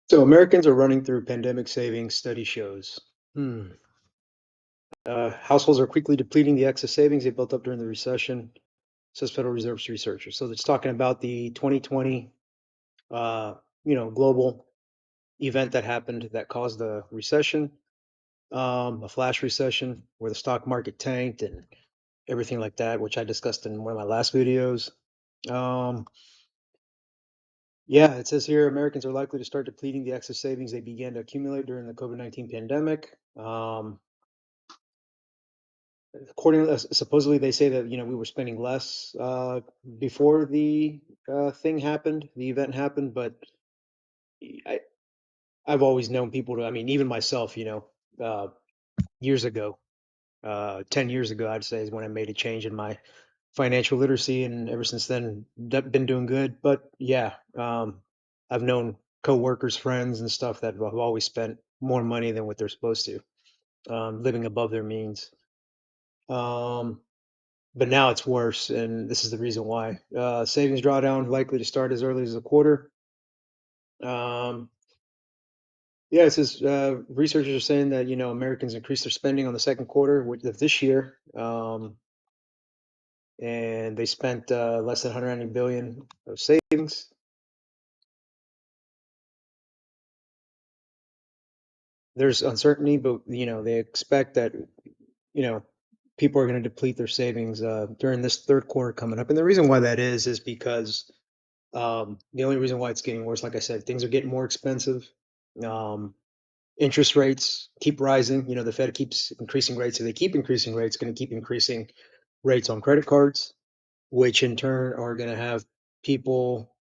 So Americans are running through pandemic savings, study shows. Hmm. Households are quickly depleting the excess savings they built up during the recession, says Federal Reserve's researchers. So it's talking about the 2020, uh, global event that happened that caused the recession, a flash recession where the stock market tanked and everything like that, which I discussed in one of my last videos. Um, yeah, it says here Americans are likely to start depleting the excess savings they began to accumulate during the COVID-19 pandemic. According supposedly they say that we were spending less before the the event happened, but I, I've always known people to, I mean, even myself, years ago, 10 years ago, I'd say is when I made a change in my financial literacy, and ever since then, been doing good. But yeah, I've known coworkers, friends, and stuff that have always spent more money than what they're supposed to, living above their means. Um, but now it's worse, and this is the reason why. Savings drawdown likely to start as early as a quarter. Um, yeah, it says researchers are saying that Americans increased their spending on the second quarter of this year, and they spent less than 190 billion of savings. There's uncertainty, but they expect that you know people are going to deplete their savings during this third quarter coming up, and the reason why that is because the only reason why it's getting worse, like I said, things are getting more expensive. Um, Interest rates keep rising. The Fed keeps increasing rates. So they keep increasing rates, going to keep increasing rates on credit cards, which in turn are going to have people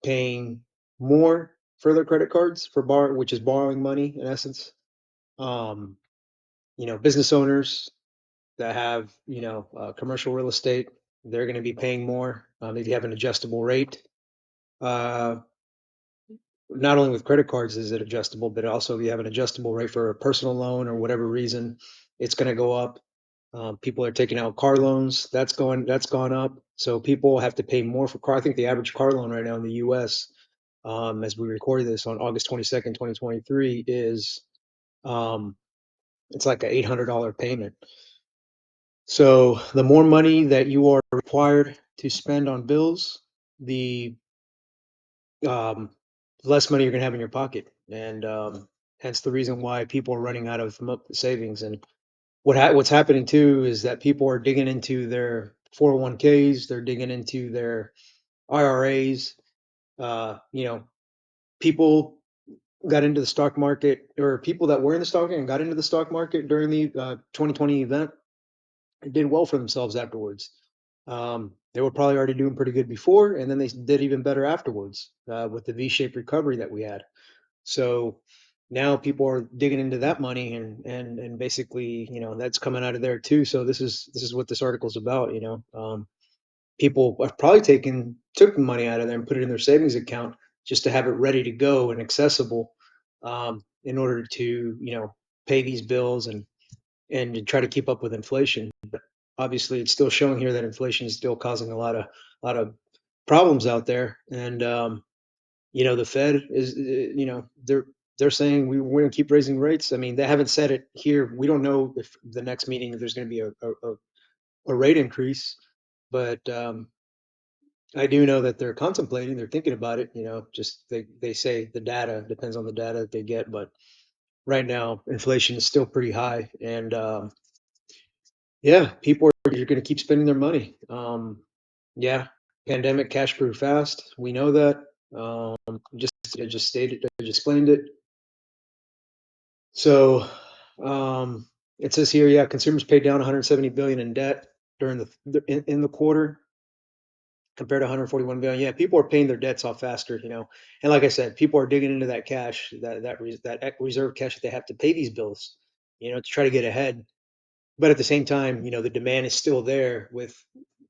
paying more for their credit cards which is borrowing money in essence. Um, Business owners that have, commercial real estate, they're going to be paying more if you have an adjustable rate. Uh, Not only with credit cards is it adjustable, but also if you have an adjustable rate for a personal loan or whatever reason, it's going to go up. People are taking out car loans. That's gone up. So people have to pay more for car. I think the average car loan right now in the U.S., as we record this on August 22nd, 2023, is um, it's like an $800 payment. So the more money that you are required to spend on bills, the um, less money you're going to have in your pocket, and hence the reason why people are running out of savings. And what's happening too is that people are digging into their 401ks, they're digging into their IRAs. People got into the stock market, or people that were in the stock market and got into the stock market during the 2020 event did well for themselves afterwards. They were probably already doing pretty good before, and then they did even better afterwards with the V-shaped recovery that we had. So now people are digging into that money, and basically, that's coming out of there too. So this is what this article is about. People have probably took the money out of there and put it in their savings account just to have it ready to go and accessible, in order to pay these bills and to try to keep up with inflation. But obviously, it's still showing here that inflation is still causing a lot of problems out there, and the Fed is, they're saying we're going to keep raising rates. I mean, they haven't said it here. We don't know if the next meeting if there's going to be a rate increase, but I do know that they're contemplating. They're thinking about it. Just they say the data depends on the data that they get, but right now inflation is still pretty high, and yeah, people are going to keep spending their money. Yeah, pandemic cash grew fast. We know that. Just I just stated, I just explained it. So it says here, yeah, consumers paid down 170 billion in debt during in the quarter compared to 141 billion. Yeah, people are paying their debts off faster, And like I said, people are digging into that cash, that reserve cash that they have to pay these bills, to try to get ahead. But at the same time, the demand is still there with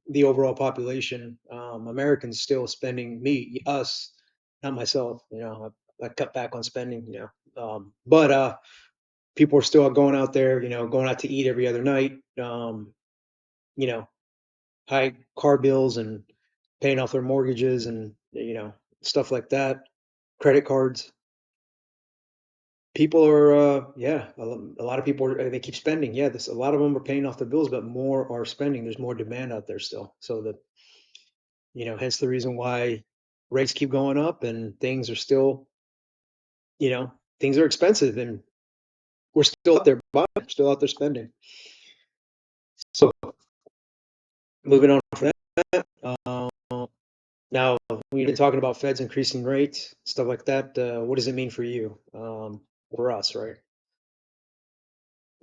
the overall population. Americans still spending, us, not myself. I cut back on spending. But people are still going out there, going out to eat every other night. You know, High car bills and paying off their mortgages and stuff like that. Credit cards. people are, yeah, a lot of people are, they keep spending. Yeah, a lot of them are paying off their bills, but more are spending. There's more demand out there still. So that, hence the reason why rates keep going up and things are still, you know, things are expensive and we're still out there buying, still out there spending. So moving on from that, now we've been talking about Feds increasing rates, stuff like that. What does it mean for you, for us, right?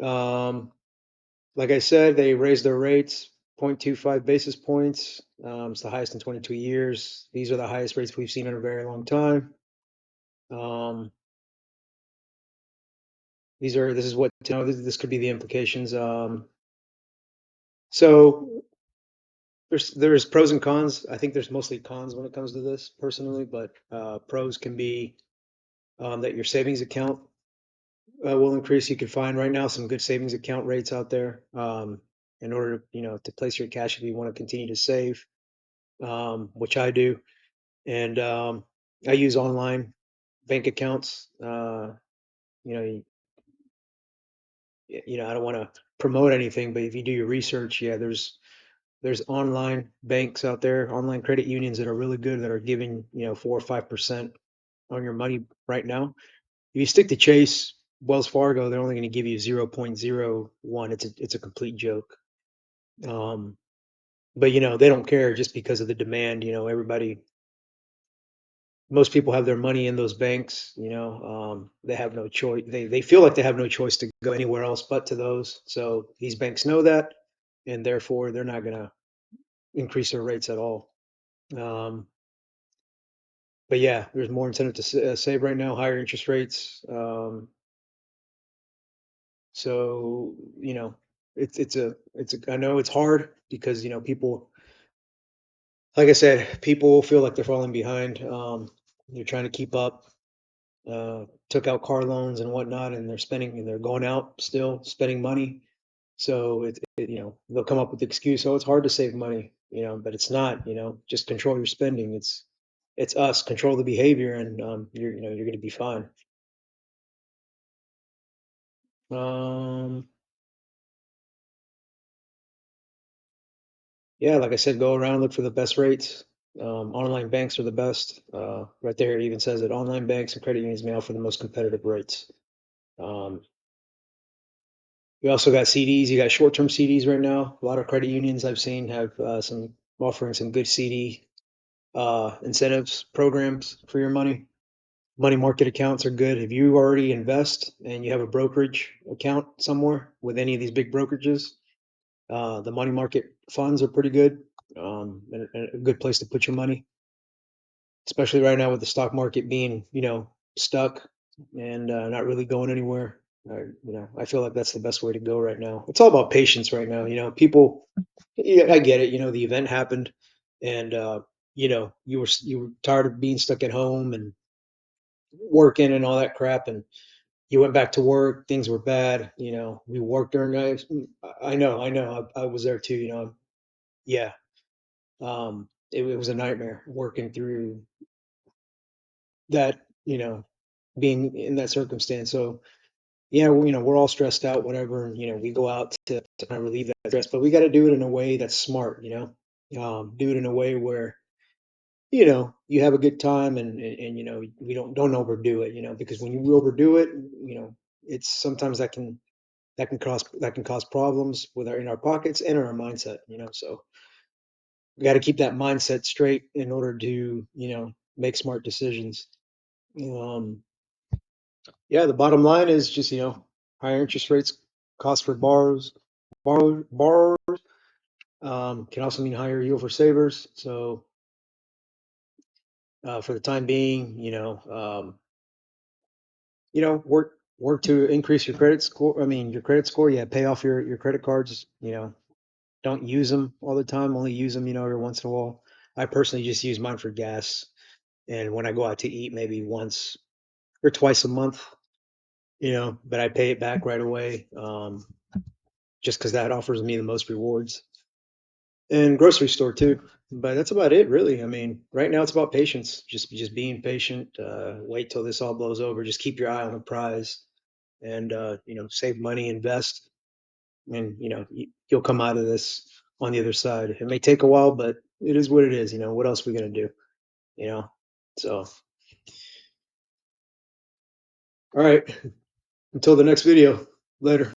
Um, like I said, they raised their rates 0.25 basis points. It's the highest in 22 years. These are the highest rates we've seen in a very long time. Um, this is what, this could be the implications. So there's pros and cons. I think there's mostly cons when it comes to this personally, but pros can be that your savings account will increase. You can find right now some good savings account rates out there in order, to place your cash if you want to continue to save, which I do. And I use online bank accounts. You know, I don't want to promote anything, but if you do your research, yeah, there's online banks out there, online credit unions that are really good that are giving 4 or 5% on your money right now. If you stick to Chase, Wells Fargo, they're only going to give you 0.01. It's a complete joke. Um, but they don't care just because of the demand. Everybody, most people have their money in those banks. They have no choice. They feel like they have no choice to go anywhere else but to those. So these banks know that, and therefore they're not going to increase their rates at all. Um, but yeah, there's more incentive to save right now, higher interest rates. So I know it's hard because people, like I said, people feel like they're falling behind. They're trying to keep up. Took out car loans and whatnot, and they're going out still spending money. So they'll come up with the excuse, oh, it's hard to save money, but it's not. Just control your spending. It's us control the behavior, and you're going to be fine. Um, yeah, like I said, go around, look for the best rates. Online banks are the best. Right there, it even says that online banks and credit unions may offer the most competitive rates. Um, you also got CDs. You got short-term CDs right now. A lot of credit unions I've seen have some offering some good CD incentives programs for your money. Money market accounts are good. If you already invest and you have a brokerage account somewhere with any of these big brokerages, the money market funds are pretty good, and a good place to put your money, especially right now with the stock market being, stuck and not really going anywhere. I feel like that's the best way to go right now. It's all about patience right now. People, yeah, I get it. The event happened, and you were tired of being stuck at home and working and all that crap, and you went back to work. Things were bad. We worked during nights. I know. I was there too. Yeah. It was a nightmare working through that. Being in that circumstance. So yeah, we're all stressed out, whatever, and we go out to kind of relieve that stress, but we got to do it in a way that's smart. Do it in a way where you have a good time, and we don't overdo it. Because when you overdo it, it's sometimes that can cause problems with our in our pockets and in our mindset. So we got to keep that mindset straight in order to make smart decisions. Um, Yeah, the bottom line is just, higher interest rates, cost for borrowers, can also mean higher yield for savers. So for the time being, work to increase your credit score. I mean, your credit score. Yeah, pay off your credit cards. Don't use them all the time. Only use them, every once in a while. I personally just use mine for gas, and when I go out to eat, maybe once or twice a month. But I pay it back right away. Just because that offers me the most rewards. And grocery store too. But that's about it, really. I mean, right now it's about patience. Just being patient. Wait till this all blows over. Just keep your eye on the prize. and save money, invest, and you'll come out of this on the other side. It may take a while, but it is what it is. What else are we gonna do? You know. So, all right. Until the next video. Later.